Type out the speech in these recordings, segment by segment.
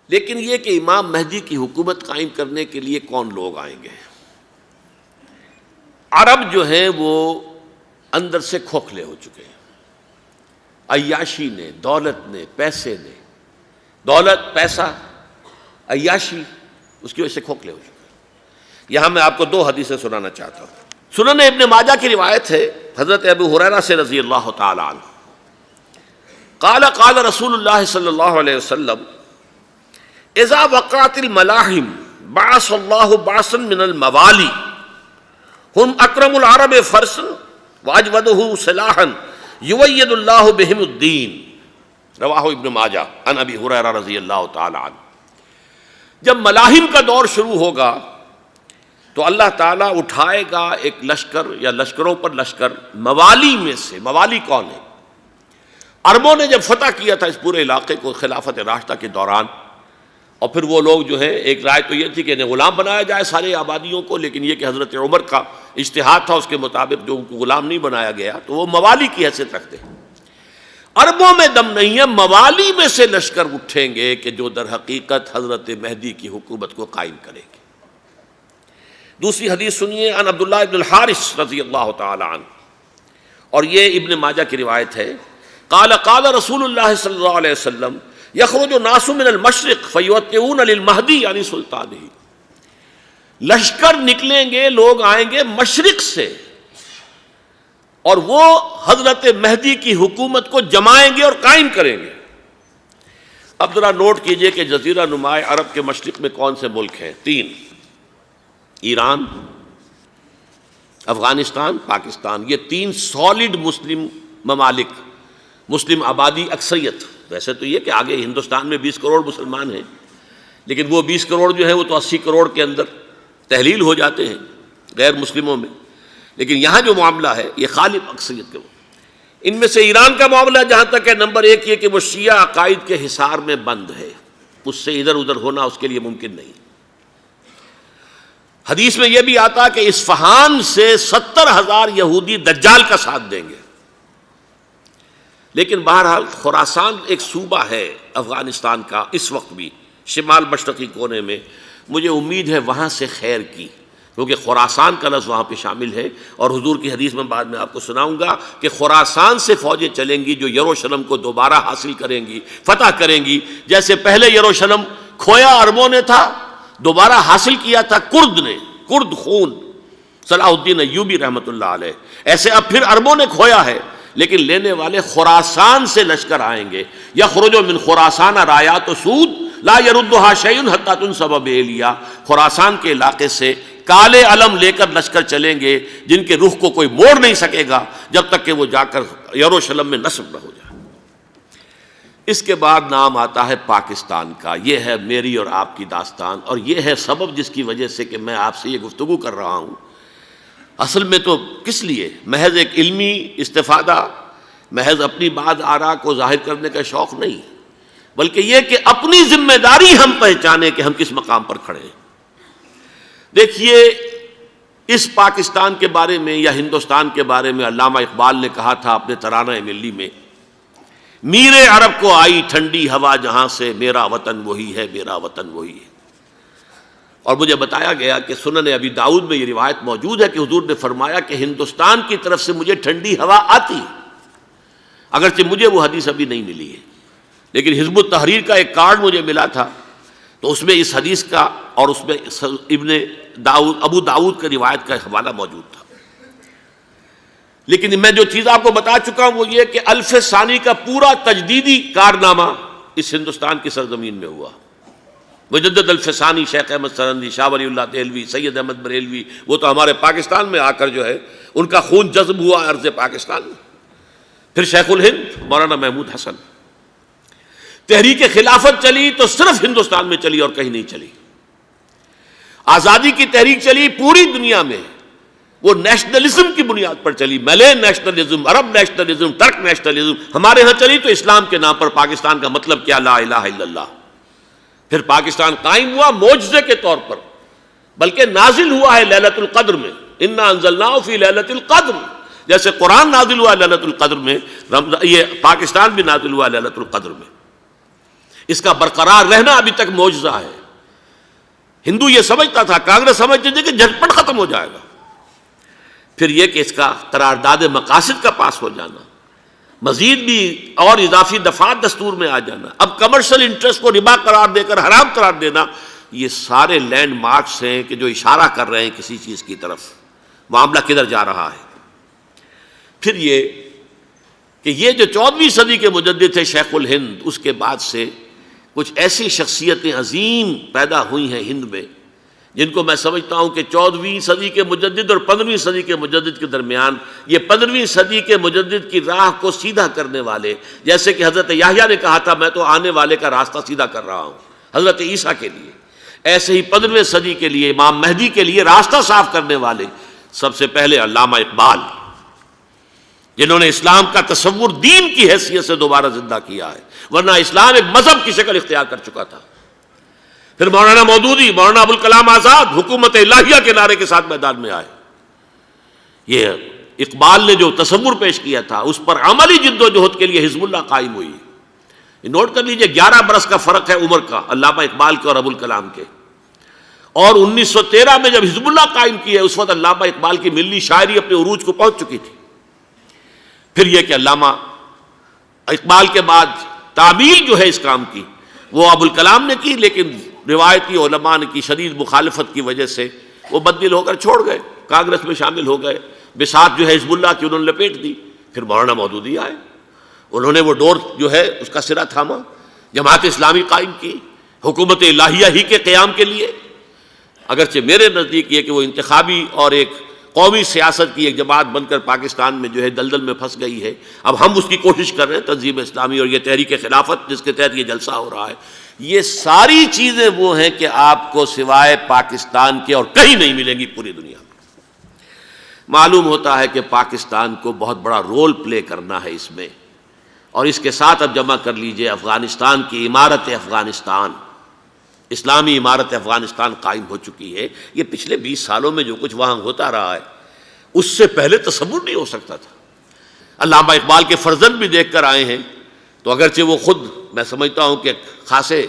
لیکن یہ کہ امام مہدی کی حکومت قائم کرنے کے لیے کون لوگ آئیں گے؟ عرب جو ہیں وہ اندر سے کھوکھلے ہو چکے ہیں، عیاشی نے، دولت نے، پیسے نے، دولت، پیسہ، عیاشی، اس کی وجہ سے کھوکھلے ہو چکے ہیں۔ یہاں میں آپ کو دو حدیثیں سنانا چاہتا ہوں۔ سنن ابن ماجہ کی روایت ہے حضرت ابو ہریرہ سے رضی اللہ تعالی عنہ، قال قال رسول اللہ صلی اللہ علیہ وسلم اذا وقعت الملاحم بعث اللہ بعثا من الموالی ہم اکرم العرب فرسا واجودہ سلاحا یوید اللہ بہم الدین، رواہ ابن ماجہ عن ابی ہریرہ رضی اللہ تعالی عنہ۔ جب ملاحم کا دور شروع ہوگا تو اللہ تعالیٰ اٹھائے گا ایک لشکر یا لشکروں پر لشکر موالی میں سے۔ موالی کون ہے؟ عربوں نے جب فتح کیا تھا اس پورے علاقے کو خلافت راشدہ کے دوران، اور پھر وہ لوگ جو ہیں، ایک رائے تو یہ تھی کہ انہیں غلام بنایا جائے سارے آبادیوں کو، لیکن یہ کہ حضرت عمر کا اجتہاد تھا، اس کے مطابق جو ان کو غلام نہیں بنایا گیا تو وہ موالی کی حیثیت رکھتے ہیں۔ عربوں میں دم نہیں ہے، موالی میں سے لشکر اٹھیں گے کہ جو در حقیقت حضرت مہدی کی حکومت کو قائم کریں گے۔ دوسری حدیث سنیے، عن عبداللہ ابن الحارث رضی اللہ تعالی عنہ، اور یہ ابن ماجہ کی روایت ہے، قال قال رسول اللہ صلی اللہ علیہ وسلم یخرج الناس من المشرق فیوطئون للمہدی یعنی سلطانہ، لشکر نکلیں گے، لوگ آئیں گے مشرق سے اور وہ حضرت مہدی کی حکومت کو جمائیں گے اور قائم کریں گے۔ اب ذرا نوٹ کیجئے کہ جزیرہ نماء عرب کے مشرق میں کون سے ملک ہیں؟ تین: ایران، افغانستان، پاکستان۔ یہ تین سالڈ مسلم ممالک، مسلم آبادی اکثریت۔ ویسے تو یہ کہ آگے ہندوستان میں 20 کروڑ مسلمان ہیں، لیکن وہ 20 کروڑ جو ہیں وہ تو 80 کروڑ کے اندر تحلیل ہو جاتے ہیں غیر مسلموں میں، لیکن یہاں جو معاملہ ہے یہ غالب اکثریت کا۔ ان میں سے ایران کا معاملہ جہاں تک ہے، نمبر 1 یہ کہ وہ شیعہ عقائد کے حصار میں بند ہے، اس سے ادھر ادھر ہونا اس کے لیے ممکن نہیں۔ حدیث میں یہ بھی آتا کہ اصفہان سے 70,000 یہودی دجال کا ساتھ دیں گے۔ لیکن بہرحال خراسان ایک صوبہ ہے افغانستان کا اس وقت بھی، شمال مشرقی کونے میں، مجھے امید ہے وہاں سے خیر کی، کیونکہ خراسان کا لفظ وہاں پہ شامل ہے، اور حضور کی حدیث میں بعد میں آپ کو سناؤں گا کہ خراسان سے فوجیں چلیں گی جو یروشلم کو دوبارہ حاصل کریں گی، فتح کریں گی۔ جیسے پہلے یروشلم کھویا عربوں نے تھا، دوبارہ حاصل کیا تھا کرد نے، کرد خون صلاح الدین ایوبی رحمۃ اللہ علیہ، ایسے اب پھر عربوں نے کھویا ہے، لیکن لینے والے خراسان سے لشکر آئیں گے۔ یخرج من خراسان رایات سود لا یردھا شیء حتی تنصب بإیلیا، خراسان کے علاقے سے کالے علم لے کر لشکر چلیں گے جن کے رخ کو کوئی موڑ نہیں سکے گا جب تک کہ وہ جا کر یروشلم میں نصب نہ ہو جائے۔ اس کے بعد نام آتا ہے پاکستان کا۔ یہ ہے میری اور آپ کی داستان، اور یہ ہے سبب جس کی وجہ سے کہ میں آپ سے یہ گفتگو کر رہا ہوں۔ اصل میں تو کس لیے؟ محض ایک علمی استفادہ، محض اپنی بات آراء کو ظاہر کرنے کا شوق نہیں، بلکہ یہ کہ اپنی ذمہ داری ہم پہچانیں کہ ہم کس مقام پر کھڑے ہیں۔ دیکھیے، اس پاکستان کے بارے میں یا ہندوستان کے بارے میں علامہ اقبال نے کہا تھا اپنے ترانہ ملی میں، میرے عرب کو آئی ٹھنڈی ہوا جہاں سے، میرا وطن وہی ہے، میرا وطن وہی ہے۔ اور مجھے بتایا گیا کہ سنن ابی داؤد میں یہ روایت موجود ہے کہ حضور نے فرمایا کہ ہندوستان کی طرف سے مجھے ٹھنڈی ہوا آتی ہے، اگرچہ مجھے وہ حدیث ابھی نہیں ملی ہے، لیکن حزب التحریر کا ایک کارڈ مجھے ملا تھا، تو اس میں اس حدیث کا اور اس میں ابو داؤد کا روایت کا حوالہ موجود تھا۔ لیکن میں جو چیز آپ کو بتا چکا ہوں وہ یہ کہ الف ثانی کا پورا تجدیدی کارنامہ اس ہندوستان کی سرزمین میں ہوا۔ مجدد الف ثانی شیخ احمد سرندی، شاہ ولی اللہ دہلوی، سید احمد بریلوی، وہ تو ہمارے پاکستان میں آ کر جو ہے ان کا خون جذب ہوا ارض پاکستان میں۔ پھر شیخ الہند مولانا محمود حسن۔ تحریک خلافت چلی تو صرف ہندوستان میں چلی اور کہیں نہیں چلی۔ آزادی کی تحریک چلی پوری دنیا میں، وہ نیشنلزم کی بنیاد پر چلی، ملے نیشنلزم، عرب نیشنلزم، ترک نیشنلزم۔ ہمارے ہاں چلی تو اسلام کے نام پر، پاکستان کا مطلب کیا؟ لا الہ الا اللہ۔ پھر پاکستان قائم ہوا معجزے کے طور پر، بلکہ نازل ہوا ہے لیلۃ القدر میں، انا انزلناہ فی لیلۃ القدر، جیسے قرآن نازل ہوا لیلۃ القدر میں، یہ پاکستان بھی نازل ہوا لیلۃ القدر میں۔ اس کا برقرار رہنا ابھی تک معجزہ ہے۔ ہندو یہ سمجھتا تھا، کانگریس سمجھتی تھی کہ جھٹپٹ ختم ہو جائے گا۔ پھر یہ کہ اس کا قرارداد مقاصد کا پاس ہو جانا، مزید بھی اور اضافی دفعات دستور میں آ جانا، اب کمرشل انٹرسٹ کو ربا قرار دے کر حرام قرار دینا، یہ سارے لینڈ مارکس ہیں کہ جو اشارہ کر رہے ہیں کسی چیز کی طرف، معاملہ کدھر جا رہا ہے۔ پھر یہ کہ یہ جو 14ویں صدی کے مجدد تھے شیخ الہند، اس کے بعد سے کچھ ایسی شخصیتیں عظیم پیدا ہوئی ہیں ہند میں، جن کو میں سمجھتا ہوں کہ 14ویں صدی کے مجدد اور 15ویں صدی کے مجدد کے درمیان، یہ 15ویں صدی کے مجدد کی راہ کو سیدھا کرنے والے، جیسے کہ حضرت یحییٰ نے کہا تھا میں تو آنے والے کا راستہ سیدھا کر رہا ہوں حضرت عیسیٰ کے لیے، ایسے ہی 15ویں صدی کے لیے امام مہدی کے لیے راستہ صاف کرنے والے سب سے پہلے علامہ اقبال، جنہوں نے اسلام کا تصور دین کی حیثیت سے دوبارہ زندہ کیا ہے، ورنہ اسلام ایک مذہب کی شکل اختیار کر چکا تھا۔ پھر مولانا مودودی، مولانا ابوالکلام آزاد حکومت الہیہ کے نعرے کے ساتھ میدان میں آئے۔ یہ اقبال نے جو تصور پیش کیا تھا اس پر عملی جد و جہد کے لیے حزب اللہ قائم ہوئی۔ نوٹ کر لیجئے 11 برس کا فرق ہے عمر کا علامہ اقبال کے اور ابوالکلام کے، اور 1913 میں جب حزب اللہ قائم کی ہے اس وقت علامہ اقبال کی ملی شاعری اپنے عروج کو پہنچ چکی تھی۔ پھر یہ کہ علامہ اقبال کے بعد تعمیل جو ہے اس کام کی وہ ابوالکلام نے کی، لیکن روایتی علماء کی شدید مخالفت کی وجہ سے وہ بددل ہو کر چھوڑ گئے، کانگریس میں شامل ہو گئے، بساط جو ہے حزب اللہ کی انہوں نے لپیٹ دی۔ پھر مولانا مودودی آئے، انہوں نے وہ ڈور جو ہے اس کا سرا تھاما، جماعت اسلامی قائم کی حکومت الہیہ ہی کے قیام کے لیے۔ اگرچہ میرے نزدیک یہ کہ وہ انتخابی اور ایک قومی سیاست کی ایک جماعت بن کر پاکستان میں جو ہے دلدل میں پھنس گئی ہے، اب ہم اس کی کوشش کر رہے ہیں، تنظیم اسلامی اور یہ تحریک خلافت جس کے تحت یہ جلسہ ہو رہا ہے، یہ ساری چیزیں وہ ہیں کہ آپ کو سوائے پاکستان کے اور کہیں نہیں ملیں گی پوری دنیا میں۔ معلوم ہوتا ہے کہ پاکستان کو بہت بڑا رول پلے کرنا ہے اس میں، اور اس کے ساتھ اب جمع کر لیجئے افغانستان کی عمارت افغانستان، اسلامی عمارت افغانستان قائم ہو چکی ہے۔ یہ پچھلے 20 سالوں میں جو کچھ وہاں ہوتا رہا ہے اس سے پہلے تصور نہیں ہو سکتا تھا۔ علامہ اقبال کے فرزند بھی دیکھ کر آئے ہیں، تو اگرچہ وہ خود میں سمجھتا ہوں کہ خاصے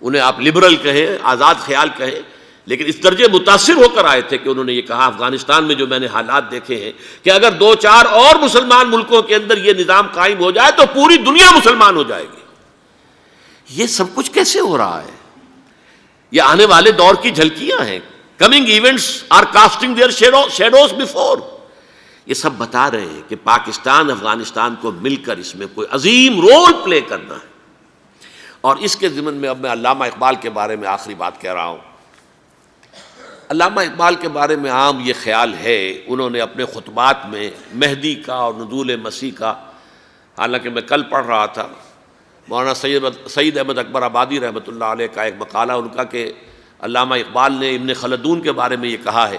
انہیں آپ لبرل کہیں، آزاد خیال کہیں، لیکن اس درجے متاثر ہو کر آئے تھے کہ انہوں نے یہ کہا افغانستان میں جو میں نے حالات دیکھے ہیں کہ اگر 2-4 اور مسلمان ملکوں کے اندر یہ نظام قائم ہو جائے تو پوری دنیا مسلمان ہو جائے گی۔ یہ سب کچھ کیسے ہو رہا ہے؟ یہ آنے والے دور کی جھلکیاں ہیں۔ Coming events are casting their shadows before. یہ سب بتا رہے ہیں کہ پاکستان افغانستان کو مل کر اس میں کوئی عظیم رول پلے کرنا ہے۔ اور اس کے ضمن میں اب میں علامہ اقبال کے بارے میں آخری بات کہہ رہا ہوں۔ علامہ اقبال کے بارے میں عام یہ خیال ہے، انہوں نے اپنے خطبات میں مہدی کا اور نزول مسیح کا، حالانکہ میں کل پڑھ رہا تھا مولانا سعید احمد اکبر آبادی رحمۃ اللہ علیہ کا ایک مقالہ ان کا کہ علامہ اقبال نے ابن خلدون کے بارے میں یہ کہا ہے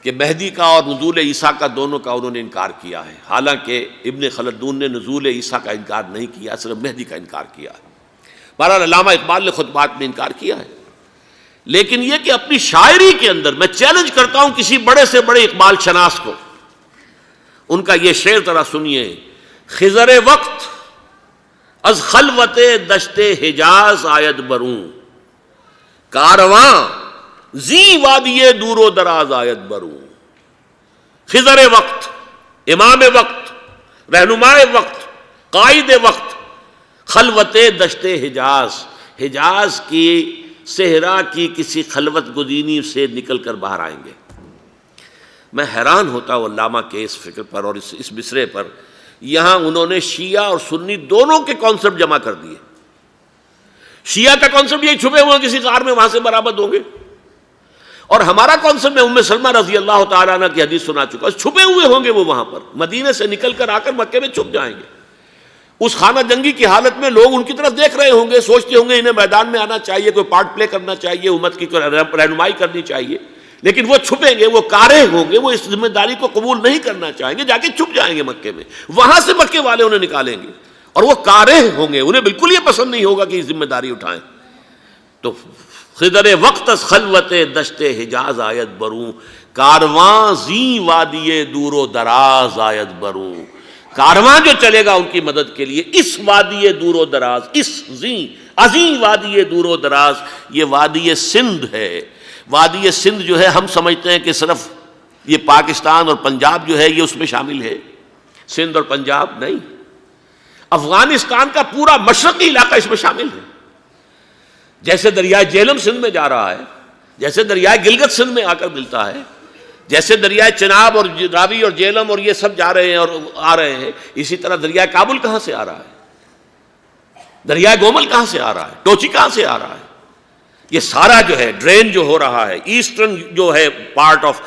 کہ مہدی کا اور نزول عیسیٰ کا دونوں کا انہوں نے انکار کیا ہے، حالانکہ ابن خلدون نے نزول عیسیٰ کا انکار نہیں کیا، صرف مہدی کا انکار کیا ہے۔ بہرحال علامہ اقبال نے خطبات میں انکار کیا ہے، لیکن یہ کہ اپنی شاعری کے اندر میں چیلنج کرتا ہوں کسی بڑے سے بڑے اقبال شناس کو، ان کا یہ شعر ذرا سنیے: خضر وقت از خلوت دشت حجاز آید بروں، کارواں زی وادی دور و دراز آید بروں۔ خضر وقت، امام وقت، رہنمائے وقت، قائد وقت، خلوت دشت حجاز، حجاز کی صحرا کی کسی خلوت گزینی سے نکل کر باہر آئیں گے۔ میں حیران ہوتا ہوں علامہ کے اس فکر پر اور اس مصرے پر۔ یہاں انہوں نے شیعہ اور سنی دونوں کے کانسیپٹ جمع کر دیے۔ شیعہ کا کانسیپٹ یہ چھپے ہوئے کسی غار میں وہاں سے برآمد ہوں گے، اور ہمارا کانسیپٹ میں ام سلمہ رضی اللہ تعالیٰ عنہ کی حدیث سنا چکا، چھپے ہوئے ہوں گے وہ وہاں پر، مدینے سے نکل کر آ کر مکے میں چھپ جائیں گے۔ اس خانہ جنگی کی حالت میں لوگ ان کی طرف دیکھ رہے ہوں گے، سوچتے ہوں گے انہیں میدان میں آنا چاہیے، کوئی پارٹ پلے کرنا چاہیے، امت کی کوئی رہنمائی کرنی چاہیے، لیکن وہ چھپیں گے، وہ کارہ ہوں گے، وہ اس ذمہ داری کو قبول نہیں کرنا چاہیں گے، جا کے چھپ جائیں گے مکے میں، وہاں سے مکے والے انہیں نکالیں گے، اور وہ کارہ ہوں گے، انہیں بالکل یہ پسند نہیں ہوگا کہ یہ ذمہ داری اٹھائیں۔ تو خضر وقت از خلوت دشت حجاز آید بروں، کارواں زی وادی دور و دراز آید بروں۔ کارواں جو چلے گا ان کی مدد کے لیے اس وادی دور و دراز، اس عظیم وادی دور و دراز، یہ وادی سندھ ہے۔ وادی سندھ جو ہے ہم سمجھتے ہیں کہ صرف یہ پاکستان اور پنجاب جو ہے یہ اس میں شامل ہے، سندھ اور پنجاب نہیں، افغانستان کا پورا مشرقی علاقہ اس میں شامل ہے۔ جیسے دریائے جہلم سندھ میں جا رہا ہے، جیسے دریائے گلگت سندھ میں آ کر ملتا ہے، جیسے دریائے چناب اور راوی اور جہلم اور یہ سب جا رہے ہیں اور آ رہے ہیں، اسی طرح دریائے کابل کہاں سے آ رہا ہے، دریائے گومل کہاں سے آ رہا ہے، ٹوچی کہاں سے آ رہا ہے، یہ سارا جو ہے ڈرین جو ہو رہا ہے، ایسٹرن جو ہے پارٹ آف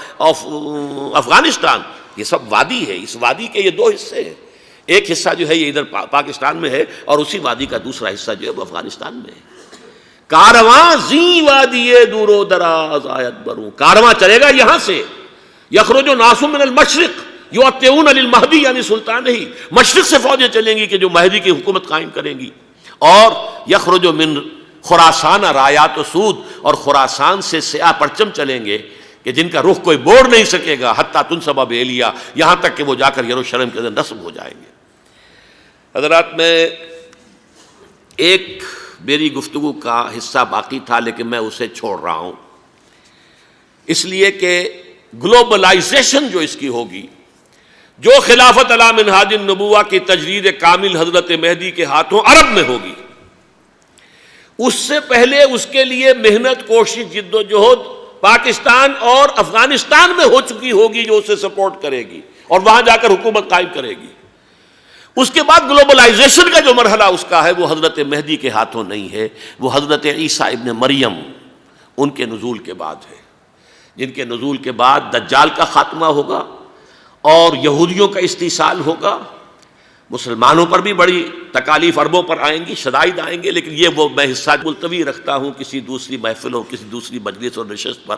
افغانستان، یہ سب وادی ہے۔ اس وادی کے یہ دو حصے ہیں، ایک حصہ جو ہے یہ ادھر پاکستان میں ہے اور اسی وادی کا دوسرا حصہ جو ہے وہ افغانستان میں ہے۔ کارواں زی وادی دور و دراز آیت بروں، کارواں چلے گا یہاں سے، یخرج ناس من المشرق یؤتون للمہدی یعنی سلطان ہی، مشرق سے فوجیں چلیں گی کہ جو مہدی کی حکومت قائم کریں گی، اور یخرج من خراسان رایات و سود، اور خراسان سے سیاہ پرچم چلیں گے کہ جن کا رخ کوئی موڑ نہیں سکے گا، حتیٰ تنصب بیلیا، یہاں تک کہ وہ جا کر یروشلم کے اندر نصب ہو جائیں گے۔ حضرات، میں ایک میری گفتگو کا حصہ باقی تھا لیکن میں اسے چھوڑ رہا ہوں، اس لیے کہ گلوبلائزیشن جو اس کی ہوگی، جو خلافت علی منہاج النبوہ کی تجرید کامل حضرت مہدی کے ہاتھوں عرب میں ہوگی، اس سے پہلے اس کے لیے محنت، کوشش، جد و جہد پاکستان اور افغانستان میں ہو چکی ہوگی جو اسے سپورٹ کرے گی اور وہاں جا کر حکومت قائم کرے گی۔ اس کے بعد گلوبلائزیشن کا جو مرحلہ اس کا ہے وہ حضرت مہدی کے ہاتھوں نہیں ہے، وہ حضرت عیسیٰ ابن مریم ان کے نزول کے بعد ہے، جن کے نزول کے بعد دجال کا خاتمہ ہوگا اور یہودیوں کا استحصال ہوگا، مسلمانوں پر بھی بڑی تکالیف اربوں پر آئیں گی، شدائد آئیں گے، لیکن یہ وہ میں حصہ ملتوی رکھتا ہوں کسی دوسری محفل اور کسی دوسری مجلس اور نشست پر۔